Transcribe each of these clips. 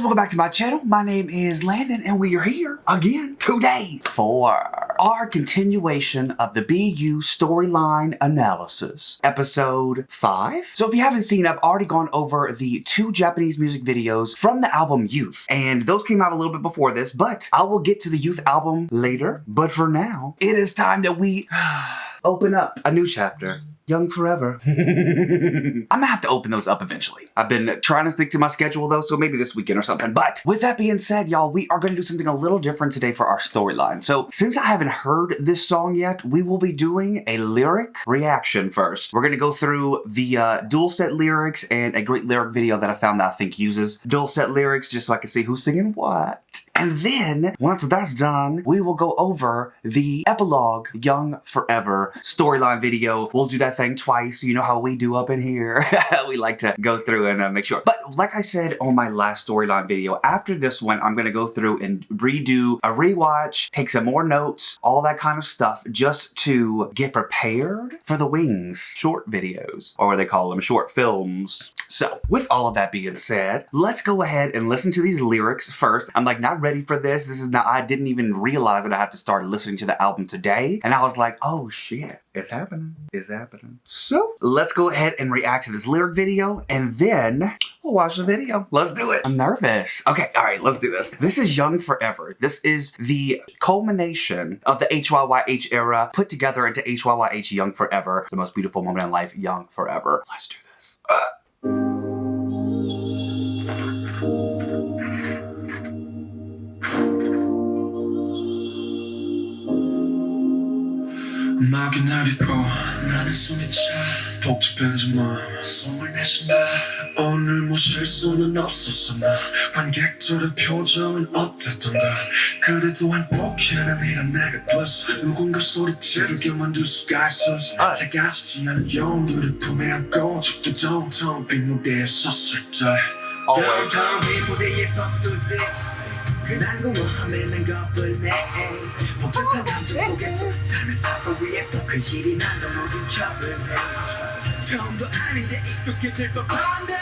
welcome back to my channel. My name is Landon and we are here again today for our continuation of the BU storyline analysis, episode 5. So if you haven't seen, I've already gone over the 2 Japanese music videos from the album Youth, and those came out a little bit before this, but I will get to the Youth album later. But for now, it is time that we open up a new chapter. Young Forever. I'm gonna have to open those up eventually. I've been trying to stick to my schedule though, so maybe this weekend or something. But with that being said, y'all, we are gonna do something a little different today for our storyline. So since I haven't heard this song yet, we will be doing a lyric reaction first. We're gonna go through the dual set lyrics and a great lyric video that I found that I think uses dual set lyrics just so I can see who's singing what. And then, once that's done, we will go over the Epilogue Young Forever storyline video. We'll do that thing twice. You know how we do up in here. We like to go through and make sure. But like I said on my last storyline video, after this one, I'm going to go through and redo a rewatch, take some more notes, all that kind of stuff, just to get prepared for the Wings short videos, or they call them short films. So, with all of that being said, let's go ahead and listen to these lyrics first. I'm like not ready for this. This is not, I didn't even realize that I have to start listening to the album today. And I was like, oh shit, it's happening. It's happening. So let's go ahead and react to this lyric video and then we'll watch the video. Let's do it. I'm nervous. Okay, all right, let's do this. This is Young Forever. This is the culmination of the HYYH era put together into HYYH Young Forever. The most beautiful moment in life, Young Forever. Let's do this. 음악이 나비고 나는 숨이 차 복잡해진 마음 숨을 내쉰다 오늘 뭐 실수는 없었어 나 관객들의 표정은 어땠던가 그래도 행복해는 이런 내가 됐어 누군가 소리 지르게 만들 수가 있었어 작아지지 않은 용기를 품에 안고 집도 텅텅 빈 무대에 섰을 때 downtown 빈 무대에 섰을 때 그날 공허함에 난 겁을 내 복잡한 감정 속에서 삶의 사서 위에서 그 일이 난도 모든 척을 해 처음도 아닌데 익숙해질 법한데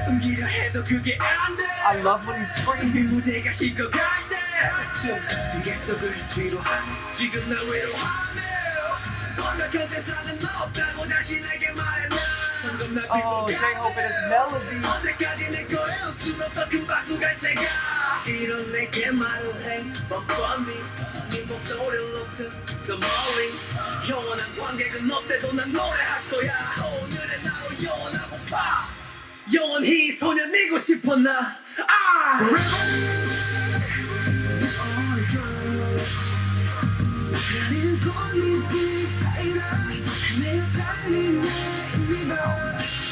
숨기려 해도 그게 안돼 I love when he's screaming. 무대가 식어갈 때쯤 객석을 뒤로 하네 지금 날 외로워하네 완벽한 세상은 없다고 자신에게 말해 Oh, J-Hope and his melody. 언제까지 내 거야 순 없어 큰 박수 갈 제가 이런 내게 말을 해 뻔뻔히 네 목소리를 높여 더 멀리 영원한 관객은 없대도 난 노래할 거야 오늘의 나로 영원하고파 영원히 소년이고 싶어 나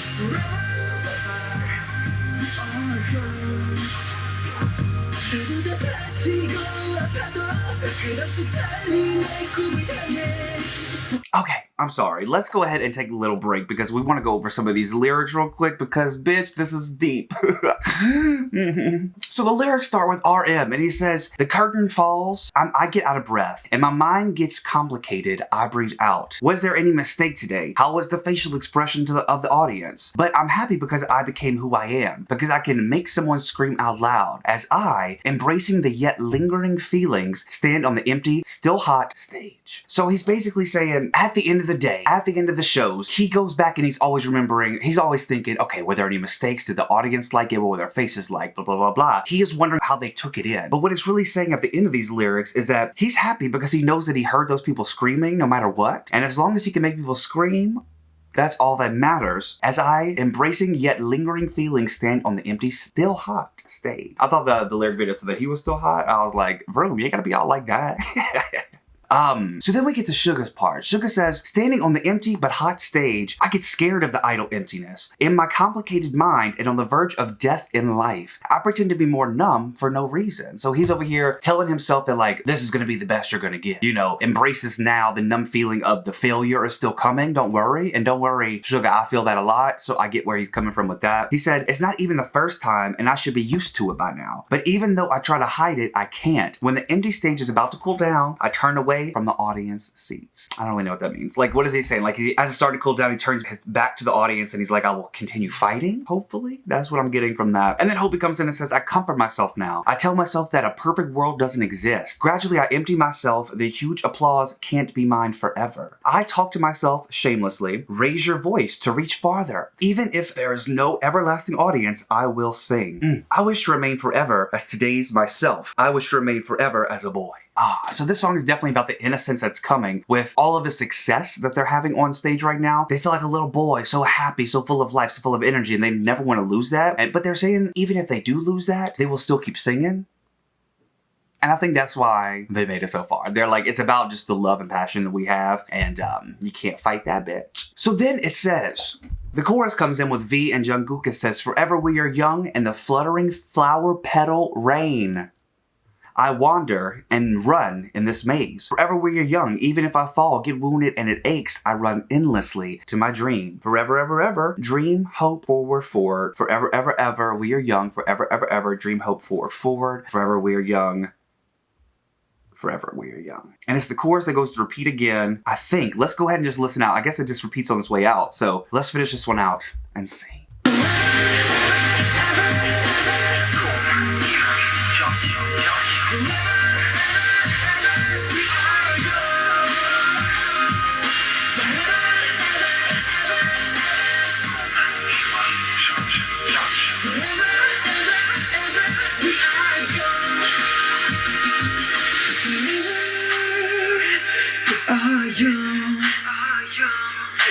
Forever Okay, I'm sorry. Let's go ahead and take a little break because we want to go over some of these lyrics real quick because, bitch, this is deep. So the lyrics start with RM and he says, the curtain falls, I get out of breath and my mind gets complicated, I breathe out. Was there any mistake today? How was the facial expression of the audience? But I'm happy because I became who I am, because I can make someone scream out loud as I, embracing the yet lingering feelings, stand on the empty, still hot stage. So he's basically saying, at the end of the day, at the end of the shows, he goes back and he's always remembering, he's always thinking, okay, were there any mistakes? Did the audience like it? What were their faces like? Blah, blah, blah, blah. He is wondering how they took it in. But what it's really saying at the end of these lyrics is that he's happy because he knows that he heard those people screaming no matter what. And as long as he can make people scream, that's all that matters. As I, embracing yet lingering feelings, stand on the empty, still hot stage. I thought the lyric video said that he was still hot. I was like, Vroom, you ain't gotta be all like that. So then we get to Suga's part. Suga says, standing on the empty but hot stage, I get scared of the idle emptiness. In my complicated mind and on the verge of death in life, I pretend to be more numb for no reason. So he's over here telling himself that like, this is gonna be the best you're gonna get. You know, embrace this now. The numb feeling of the failure is still coming. Don't worry. And don't worry, Suga, I feel that a lot. So I get where he's coming from with that. He said, it's not even the first time and I should be used to it by now. But even though I try to hide it, I can't. When the empty stage is about to cool down, I turn away away from the audience seats. I don't really know what that means. Like, what is he saying? Like, as it started to cool down, he turns his back to the audience and he's like, I will continue fighting, hopefully. That's what I'm getting from that. And then Hopi comes in and says, I comfort myself now. I tell myself that a perfect world doesn't exist. Gradually, I empty myself. The huge applause can't be mine forever. I talk to myself shamelessly. Raise your voice to reach farther. Even if there is no everlasting audience, I will sing. I wish to remain forever as today's myself. I wish to remain forever as a boy. So this song is definitely about the innocence that's coming with all of the success that they're having on stage right now. They feel like a little boy, so happy, so full of life, so full of energy, and they never want to lose that. But they're saying even if they do lose that, they will still keep singing. And I think that's why they made it so far. They're like, it's about just the love and passion that we have, and you can't fight that bitch. So then it says, the chorus comes in with V and Jungkook. It says, forever we are young in the fluttering flower petal rain. I wander and run in this maze. Forever we are young, even if I fall, get wounded and it aches, I run endlessly to my dream. Forever, ever, ever, dream, hope, forward, forward. Forever, ever, ever, we are young. Forever, ever, ever, dream, hope, forward, forward. Forever we are young. Forever we are young. And it's the chorus that goes to repeat again. I think, let's go ahead and just listen out. I guess it just repeats on this way out. So let's finish this one out and sing.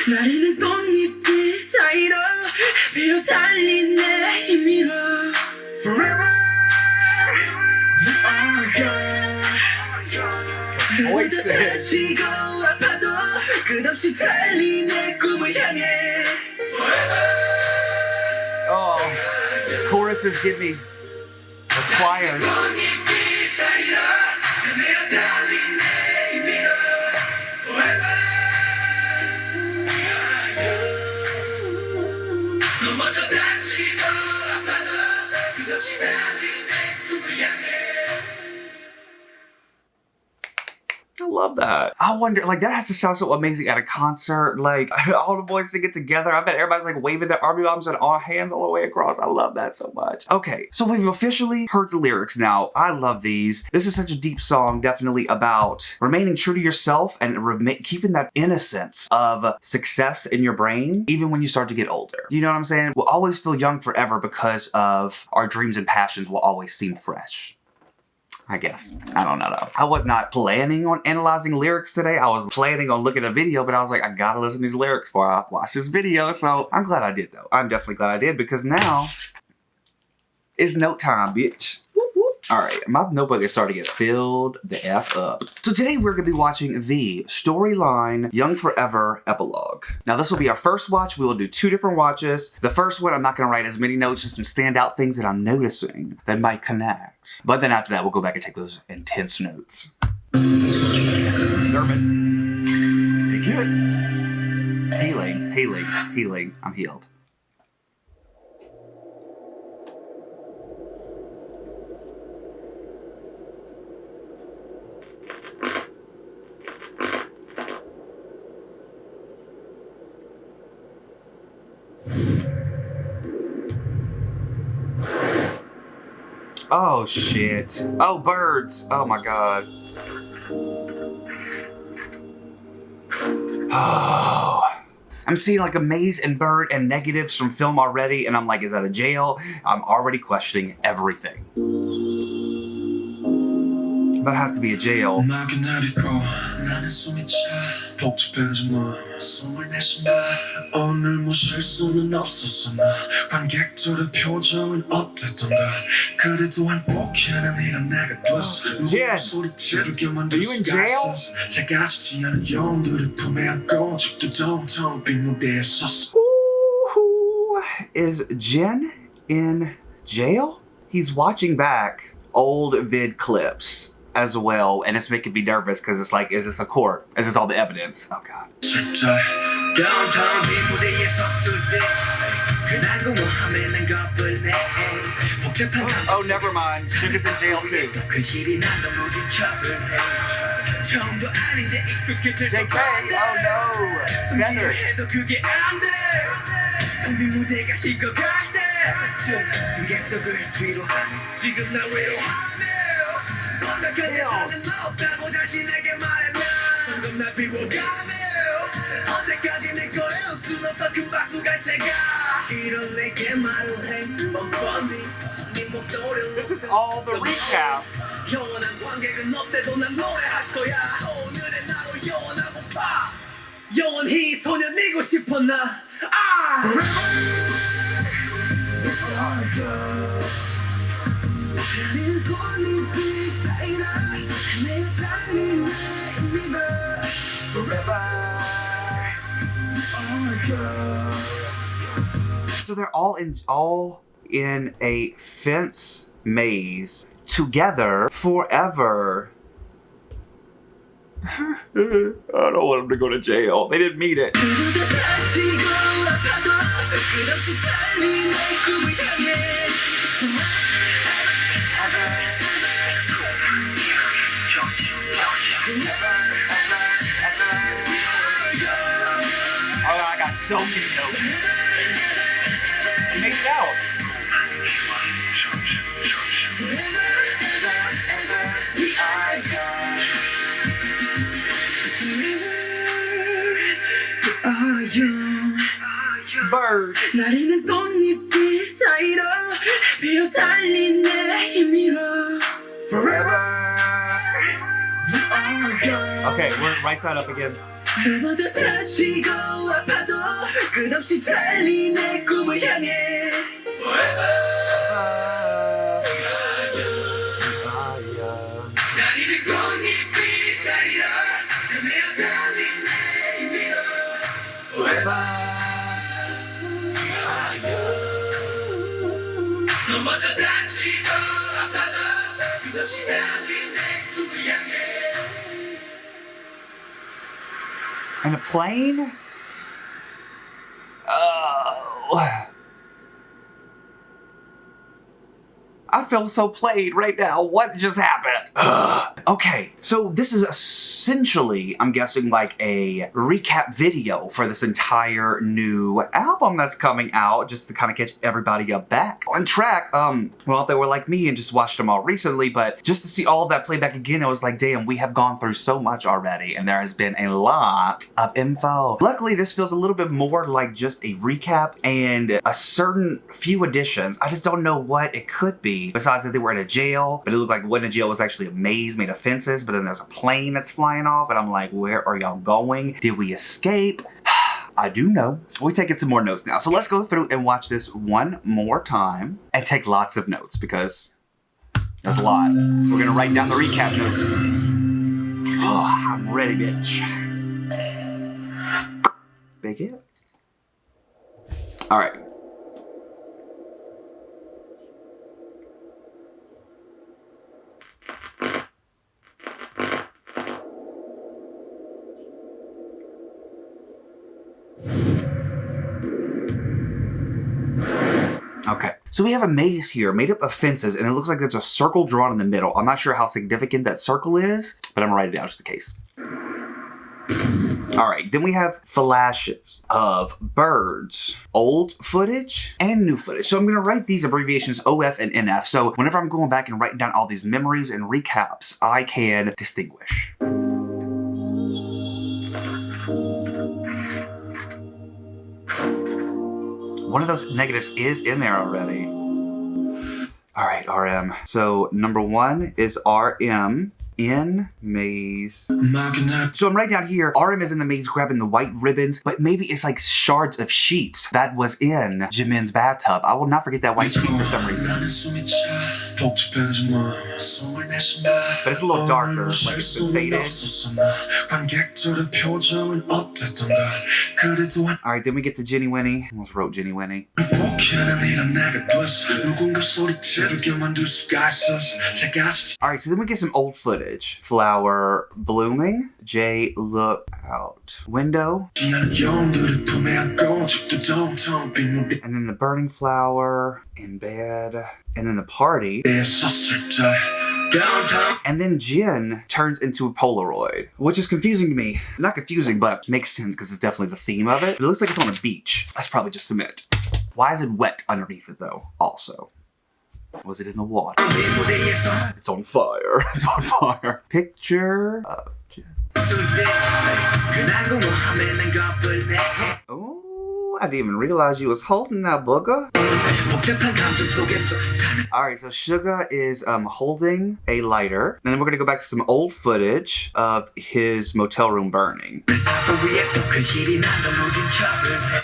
나르는 꽃잎들 사이로 베어 달린 내 힘이로 Forever we are young 다치고 아파도 끝없이 달린 내 꿈을 향해 Forever Oh, choruses give me those choirs. 꽃잎들 사이로 베어 달린 내 힘이로 Forever I love that. I wonder, like, that has to sound so amazing at a concert. Like, all the boys sing it together. I bet everybody's like waving their army bombs and all hands all the way across. I love that so much. Okay, so we've officially heard the lyrics now. I love these. This is such a deep song, definitely about remaining true to yourself and keeping that innocence of success in your brain, even when you start to get older. You know what I'm saying? We'll always feel young forever because of our dreams and passions will always seem fresh. I guess. I don't know though. I was not planning on analyzing lyrics today. I was planning on looking at a video, but I was like, I gotta listen to these lyrics before I watch this video. So I'm glad I did though. I'm definitely glad I did because now it's note time, bitch. All right, my notebook is starting to get filled the F up. So today we're gonna be watching the Storyline Young Forever Epilogue. Now this will be our first watch. We will do 2 different watches. The first one, I'm not gonna write as many notes, just some standout things that I'm noticing that might connect. But then after that, we'll go back and take those intense notes. Nervous. Be good. Healing, healing, healing. I'm healed. Oh shit. Oh, birds. Oh my god. Oh. I'm seeing like a maze and bird and negatives from film already, and I'm like, is that a jail? I'm already questioning everything. That has to be a jail. 복잡해진 마음 숨을 내쉰다 오늘 뭐 실수는 없었어 나 관객들의 표정은 어땠던가 그래도 행복해는 이런 내가 됐어 누구를 소리치르게 만들 수가 있어 작아지지 않은 영들을 품에 안고 집도 텅텅 빈 무대에 섰어 Is Jin in jail? He's watching back old vid clips as well, and it's making me nervous because it's like, is this a court? Is this all the evidence? Oh god. Oh, never mind. Jin is in jail too. 처음도 아닌데 익숙해질 JK, 법한데 oh no, 숨기려 feathers. 해도 그게 안돼 텅빈 무대가 식어갈 때 객석을 뒤로 하는 지금 나 외로워하네 완벽한 세상은 없다고 자신에게 말했나 점점 날 비워가네 언제까지 내 거예요 순 없어 큰 박수 갈 제가 이런 내게 말을 해 뻔뻔히 네 목소리를 This is all the recap. 영원한 관객은 없대도 난 노래할 거야 오늘의 나로 영원하고파 영원히 소년이고 싶어 나 나는 꽃잎이 사이다 내가 달린 내 힘이다 So they're all in a fence maze together forever. I don't want them to go to jail. They didn't mean it. Oh, I got so many notes. They made it out. Bird. 나리는 꽃잎이 사이로 피어 달린 내 힘이로 Okay, we're right side up again. 넘어져 다치고 아파도 끝없이 달린 내 꿈을 향해 나리는 꽃잎이 사이로 피어 달린 내 힘이로 넘어져 다치고 아파도 끝없이 달린 내 꿈을 향해 And a plane? Oh. I feel so played right now. What just happened? Ugh. Okay, so this is essentially, I'm guessing, like a recap video for this entire new album that's coming out, just to kind of catch everybody up back on track. Well, if they were like me and just watched them all recently, but just to see all of that play back again, it was like, damn, we have gone through so much already, and there has been a lot of info. Luckily, this feels a little bit more like just a recap and a certain few additions. I just don't know what it could be. Besides that they were in a jail, but it looked like what in a jail was actually a maze made of fences, but then there's a plane that's flying off, and I'm like, where are y'all going? Did we escape? I do know. We're taking some more notes now. So let's go through and watch this one more time and take lots of notes because there's a lot. We're gonna write down the recap notes. Oh, I'm ready, bitch. Big hit. All right. Okay, so we have a maze here made up of fences, and it looks like there's a circle drawn in the middle. I'm not sure how significant that circle is, but I'm gonna write it down just in case. All right, then we have flashes of birds, old footage and new footage. So I'm gonna write these abbreviations OF and NF. So whenever I'm going back and writing down all these memories and recaps, I can distinguish. One of those negatives is in there already. All right, RM. So number one is RM in maze. So I'm right down here. RM is in the maze grabbing the white ribbons, but maybe it's like shards of sheets that was in Jimin's bathtub. I will not forget that white sheet for some reason. But it's a little darker, like it's been faded. All right, then we get to Jenny Winnie. Almost wrote Jenny Winnie. All right, so then we get some old footage. Flower blooming. Jay look out window. And then the burning flower in bed. And then the party. And then Jin turns into a Polaroid, which is confusing to me. Not confusing, but makes sense because it's definitely the theme of it. It looks like it's on a beach. That's probably just cement. Why is it wet underneath it though, also? Was it in the water? It's on fire. It's on fire. Picture of Jin. Oh, I didn't even realize you was holding that booger. Alright, so Suga is holding a lighter. And then we're gonna go back to some old footage of his motel room burning.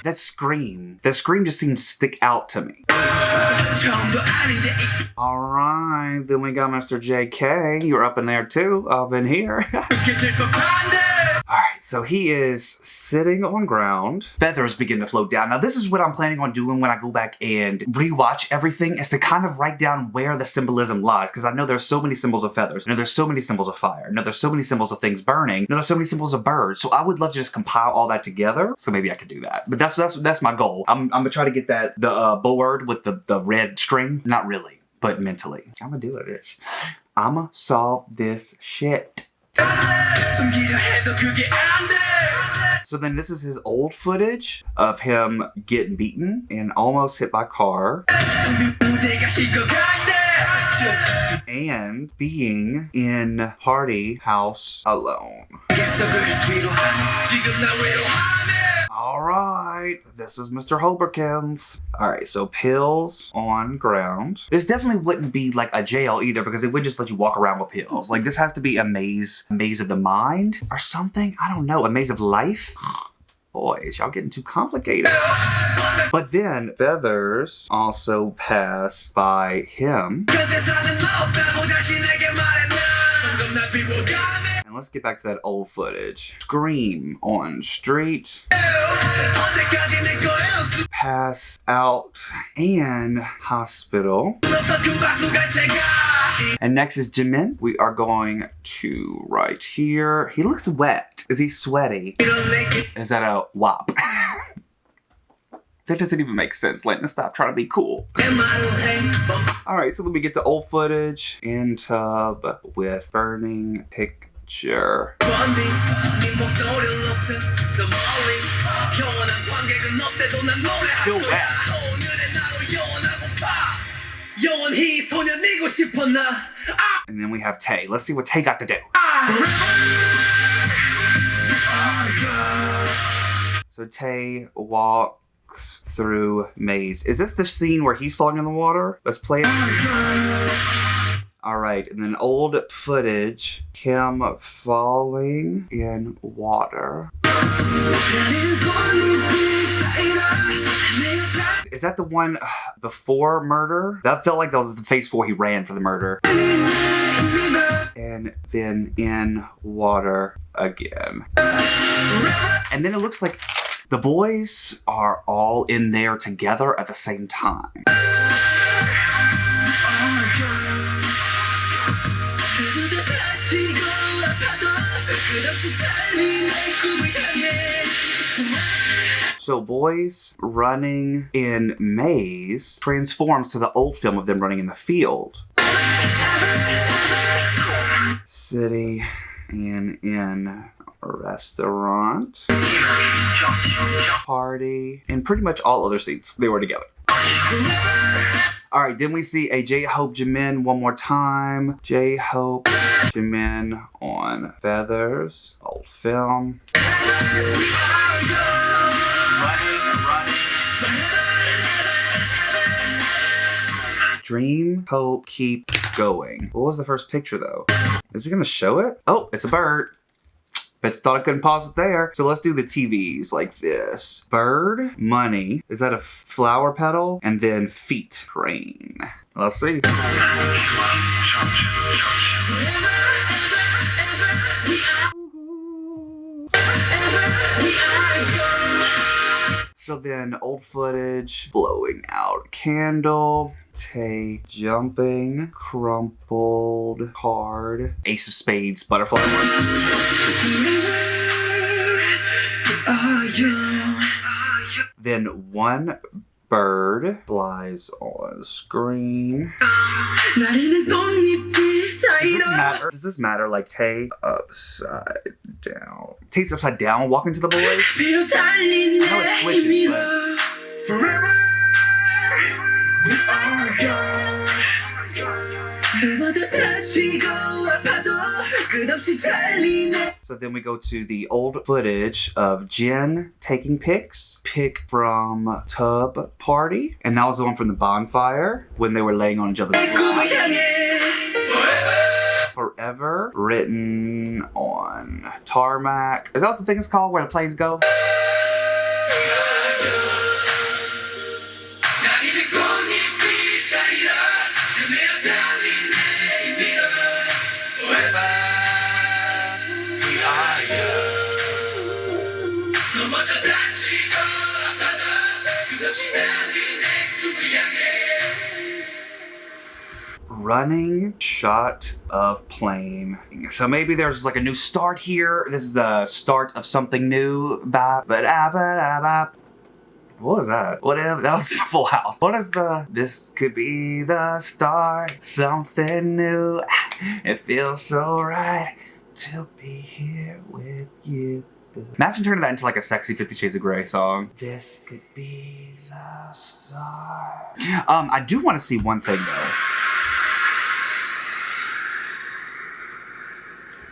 That scream just seemed to stick out to me. Alright, then we got Mr. JK. You're up in there too, up in here. Alright, so he is sitting on ground. Feathers begin to float down. Now this is what I'm planning on doing when I go back and rewatch everything, is to kind of write down where the symbolism lies, because I know there's so many symbols of feathers. I know there's so many symbols of fire. I know there's so many symbols of things burning. I know there's so many symbols of birds. So I would love to just compile all that together. So maybe I could do that. But that's my goal. I'm gonna try to get that, the board with the red string. Not really, but mentally. I'm gonna do it, bitch. I'ma solve this shit. So then this is his old footage of him getting beaten and almost hit by a car. And being in party house alone. Alright, this is Mr. Hoberkins. Alright, so pills on ground. This definitely wouldn't be like a jail either, because it would just let you walk around with pills. Like, this has to be a maze of the mind or something. I don't know, a maze of life? Boys, y'all getting too complicated. But then feathers also pass by him. And let's get back to that old footage. Scream on street. Pass out and hospital. And next is Jimin. We are going to right here. He looks wet. Is he sweaty? Is that a WAP? That doesn't even make sense. Letting stop trying to be cool. Alright, so then we get to old footage. In tub with burning picture. Still wet. And then we have Tae. Let's see what Tae got to do. So Tae walks through maze. Is this the scene where he's falling in the water? Let's play it. Alright, and then old footage, him falling in water. Is that the one before murder? That felt like that was the phase 4 he ran for the murder. And then in water again. And then it looks like the boys are all in there together at the same time. So boys running in maze transforms to the old film of them running in the field. City and in a restaurant. Party. And pretty much all other scenes. They were together. Alright, then we see a J-Hope Jimin one more time. J-Hope Jimin on feathers. Old film. Dream, hope, keep going. What was the first picture though? Is it gonna show it? Oh, it's a bird. Bet you thought I couldn't pause it there. So let's do the TVs like this. Bird, money. Is that a flower petal? And then feet. Train. Let's see. So then old footage, blowing out candle, Tae jumping, crumpled card, ace of spades, butterfly. Then one bird flies on screen. Does this matter? Like Tay upside down. Tay's upside down walking to the boys? I know it switches, but... Forever we are young. So then we go to the old footage of Jin taking pics. Pic from Tub Party. And that was the one from the bonfire when they were laying on each other's laps. Forever written on tarmac. Is that what the thing is called where the planes go? Running shot of plane. So maybe there's like a new start here. This is the start of something new. What was that? Whatever. That was Full House. What is the... This could be the start. Something new. It feels so right to be here with you. Imagine turning that into like a sexy 50 Shades of Grey song. This could be the start. I do want to see one thing though.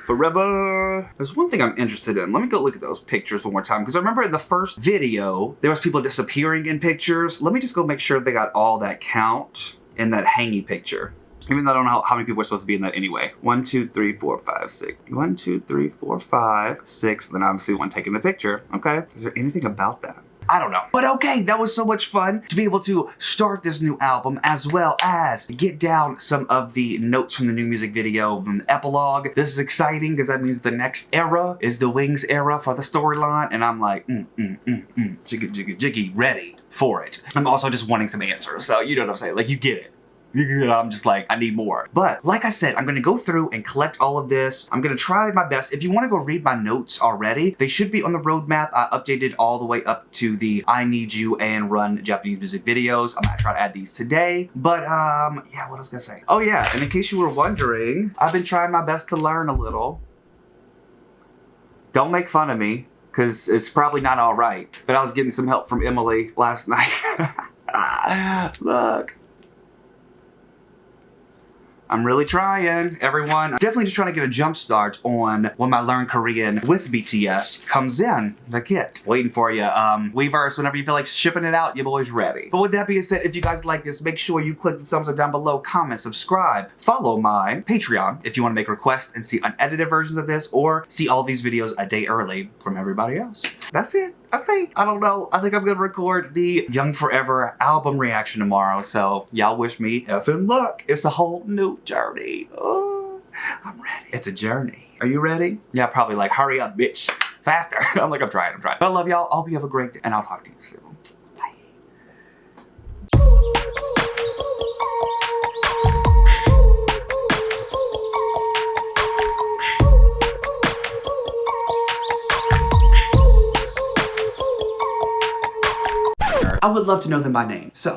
Forever. There's one thing I'm interested in. Let me go look at those pictures one more time. Because I remember in the first video, there was people disappearing in pictures. Let me just go make sure they got all that count in that hangy picture. Even though I don't know how many people are supposed to be in that anyway. 1, 2, 3, 4, 5, 6. 1, 2, 3, 4, 5, 6. Then obviously one taking the picture. Okay. Is there anything about that? I don't know. But okay, that was so much fun to be able to start this new album as well as get down some of the notes from the new music video from the epilogue. This is exciting because that means the next era is the Wings era for the storyline. And I'm like, jiggy, jiggy, jiggy, ready for it. I'm also just wanting some answers. So you know what I'm saying? Like you get it. I'm just like, I need more. But like I said, I'm gonna go through and collect all of this. I'm gonna try my best. If you wanna go read my notes already, they should be on the roadmap. I updated all the way up to the I Need You and Run Japanese music videos. I'm gonna try to add these today. But yeah, what was I gonna say? Oh yeah, and in case you were wondering, I've been trying my best to learn a little. Don't make fun of me, because it's probably not all right. But I was getting some help from Emily last night. Look. I'm really trying, everyone. I'm definitely just trying to get a jump start on when my Learn Korean with BTS comes in. The kit. Waiting for you. Weverse, whenever you feel like shipping it out, your boy's ready. But with that being said, if you guys like this, make sure you click the thumbs up down below, comment, subscribe, follow my Patreon if you want to make requests and see unedited versions of this or see all these videos a day early from everybody else. That's it. I don't know. I think I'm gonna record the Young Forever album reaction tomorrow, so y'all wish me effing luck. It's a whole new journey. Oh, I'm ready. It's a journey. Are you ready? Yeah, probably like, hurry up, bitch. Faster. I'm trying. But I love y'all. I hope you have a great day, and I'll talk to you soon. Bye. I would love to know them by name, so